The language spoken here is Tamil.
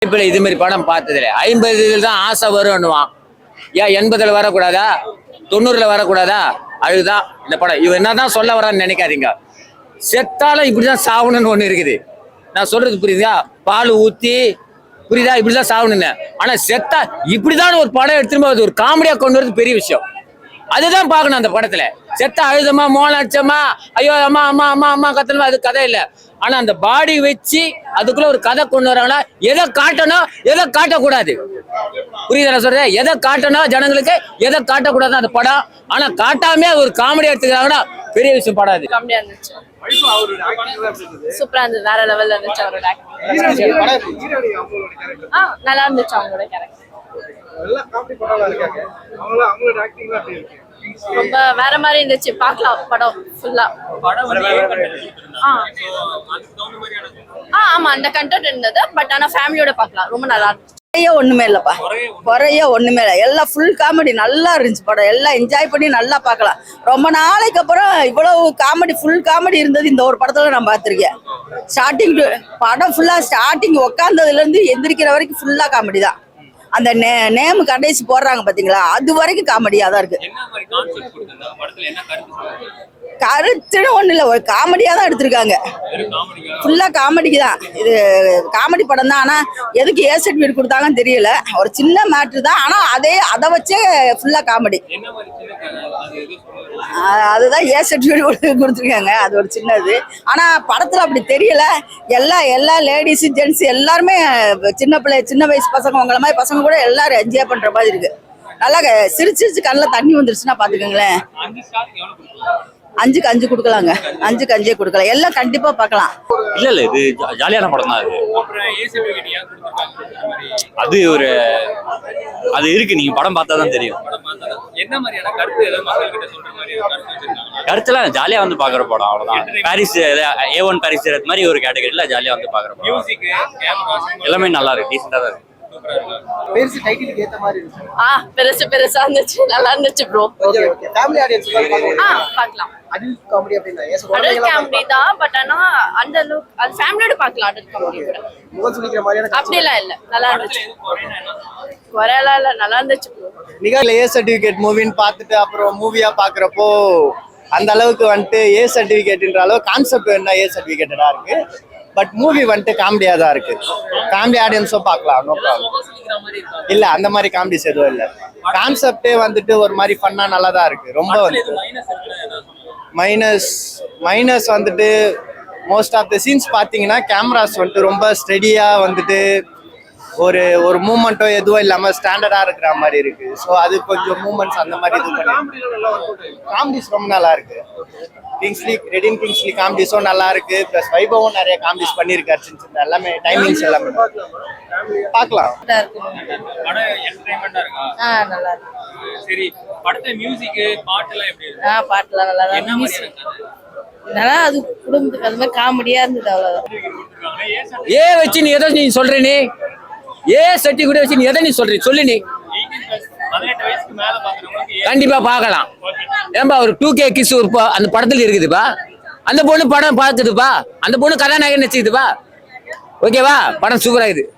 இப்ப இது மாதிரி படம் பார்த்ததுல 50 தான் ஆசை வரும்னுவான். ஏன் 80 வரக்கூடாதா, 90 வரக்கூடாதா? அதுதான் இந்த படம். இவன் என்னதான் சொல்ல வரான்னு நினைக்காதீங்க. செத்தாலும் இப்படிதான் சாகணும்னு ஒண்ணு இருக்குது. நான் சொல்றது புரியுதா? பால் ஊத்தி புரியுதா, இப்படிதான் சாகணும்னு. ஆனா செத்தா இப்படிதான் ஒரு படம் எடுத்துட்டு அது ஒரு காமெடியா கொண்டு வரது பெரிய விஷயம். அதுதான் பார்க்கணும் அந்த படத்துல. செத்த அழுதமா மோளம் அடிச்சமா ஐயோ அம்மா அம்மா அம்மா அம்மா கத்தணுமா, அது கதை இல்லை. ஆனா அந்த பாடி வச்சு அதுக்குள்ள ஒரு கதை கொண்டு வராங்கன்னா எதை காட்டணும் எதை காட்டக்கூடாது, புரியுதா நான் சொல்றேன்? எதை காட்டணும் ஜனங்களுக்கு, எதை காட்டக்கூடாது அந்த படம். ஆனா காட்டாமே ஒரு காமெடி எடுத்துக்கிறாங்கன்னா பெரிய விஷயம். படம் அது காமெடியா இருந்துச்சு, சூப்பரா இருந்தது, வேற லெவல்ல இருந்துச்சு அவரோட ஆக்டிங். நல்லா இருந்துச்சு அவங்களோட கேரக்டர். ரொம்ப வேற மாதிரி இருந்துச்சு, பார்க்கலாம் படம் ஃபுல்லா. ஆமா அந்த கண்டென்ட் இருந்தது, பட் ஆனா ஃபேமிலியோட பார்க்கலாம், ரொம்ப நல்லா இருந்துச்சு. ஒண்ணுமே இல்லப்பா, குறைய ஒண்ணுமே இல்லை, எல்லாம் ஃபுல் காமெடி, நல்லா இருந்துச்சு படம். எல்லாம் என்ஜாய் பண்ணி நல்லா பார்க்கலாம். ரொம்ப நாளைக்கு அப்புறம் இவ்வளவு காமெடி, ஃபுல் காமெடி இருந்தது இந்த ஒரு படத்துல நான் பார்த்திருக்கேன். ஸ்டார்டிங் படம் ஃபுல்லா, ஸ்டார்டிங் உட்காந்ததுல இருந்து எந்திரிக்கிற வரைக்கும் ஃபுல்லா காமெடி தான். அந்த நேம் கடைசி போடுறாங்க பாத்தீங்களா, அது வரைக்கும் காமெடியா தான் இருக்கு. கருத்துன்னு ஒண்ணு இல்ல, ஒரு காமெடியா தான் எடுத்திருக்காங்க, ஃபுல்லா காமெடிக்கு தான். இது காமெடி படம் தான். ஆனா எதுக்கு ஏ சர்டிஃபிகேட் கொடுத்தாங்கன்னு தெரியல, ஒரு சின்ன மேட்ரு தான். ஆனா அதை வச்சே ஃபுல்லா காமெடி. அதுதான் ஏ சர்டிஃபிகேட் கொடுத்துருக்காங்க, அது ஒரு சின்னது. ஆனா படத்துல அப்படி தெரியல. எல்லா லேடிஸ் ஜென்ட்ஸ் எல்லாருமே, சின்ன வயசு பசங்க உங்களை மாதிரி பசங்க கூட எல்லாரும் என்ஜாய் பண்ற மாதிரி இருக்கு. நல்லா சிரிச்சு கண்ணில் தண்ணி வந்துருச்சுன்னா பாத்துக்கோங்களேன். 5க்கு 5 கொடுக்கலாங்க, 5க்கு 5 கொடுக்கலாம். எல்லாம் கண்டிப்பா பார்க்கலாம். இல்ல இது ஜாலியான படம் தான். அது ஒரு அது இருக்கு, நீங்க படம் பார்த்தா தான் தெரியும். கருத்துலாம் ஜாலியா வந்து பாக்குற படம், அவ்வளவுதான். பாரிஸ் A1 பாரிஸ் மாதிரி ஒரு கேட்டகரியில ஜாலியா வந்து பாக்குற படம். எல்லாமே நல்லா இருக்கு, டீசெண்டா தான் இருக்கு. பெருசு பெருசா இருந்துச்சு, நல்லா இருந்துச்சு ப்ரோ. பார்க்கலாம். அடல்ட் காமெடி தான், பட் ஆனா அந்த அது ஃபேமிலியோட பார்க்கலாம். அடல்ட் காமெடி அப்படிலாம் இல்ல, நல்லா இருந்துச்சு. குறையெல்லாம் இல்ல, நல்லா இருந்துச்சு ப்ரோ. நிகழ்ல ஏ சர்டிபிகேட் மூவின்னு பார்த்துட்டு அப்புறம் மூவியா பாக்குறப்போ அந்த அளவுக்கு வந்துட்டு ஏ சர்டிபிகேட்ன்ற அளவு கான்செப்ட் என்ன ஏ சர்டிபிகேட்டடா இருக்கு. பட் மூவி வந்துட்டு காமெடியா தான் இருக்கு. ஃபேமிலி ஆடியன்ஸும் பார்க்கலாம், நோ ப்ராப்ளம். இல்ல அந்த மாதிரி காமெடிஸ் எதுவும் இல்லை. கான்செப்டே வந்துட்டு ஒரு மாதிரி ஃபன்னா நல்லா தான் இருக்கு. ரொம்ப வந்துட்டு மைனஸ் வந்துட்டு மோஸ்ட் ஆஃப் த சீன்ஸ் பார்த்தீங்கன்னா கேமராஸ் வந்துட்டு ரொம்ப ஸ்டெடியா வந்துட்டு ஒரு மூமெண்ட்டோ எதுவும் இல்லாம ஸ்டாண்டர்டா இருக்கிற மாதிரி இருக்கு. ஸோ அது கொஞ்சம் மூமெண்ட்ஸ் அந்த மாதிரி இது பண்ணி காமெடிஸ் ரொம்ப நல்லா இருக்கு. ரெடின் கிங்ஸ்லி காமெடிஸும் நல்லா இருக்கு, பிளஸ் வைபவும் நிறைய காமெடிஸ் பண்ணியிருக்காரு. சின்ன எல்லாமே டைமிங்ஸ் எல்லாமே பார்க்கலாம். நல்லா இருக்கு. சரி, படத்துல மியூசிக் பாட்டுலாம் எப்படி இருக்கு? பாட்டுலாம் நல்லா தான், நல்லா அது குடும்பத்துக்கு அது மாதிரி காமெடியா இருந்தது, அவ்வளவுதான். ஏ வச்சு நீ எதை நீ சொல்ற, நீ ஏ சர்டிஃபிகேட் வச்சு நீ எதை நீ சொல்ற சொல்லு. நீ 18 வயசுக்கு மேல பாக்குறவங்களுக்கு கண்டிப்பா பார்க்கலாம். ஏன்பா ஒரு 2K கிஸ் அந்த படத்துல இருக்குதுப்பா, அந்த பொண்ணு படம் பார்க்குதுப்பா, அந்த பொண்ணு கதாநாயகன் வச்சுக்குதுப்பா. ஓகேவா, படம் சூப்பரா இருக்குது.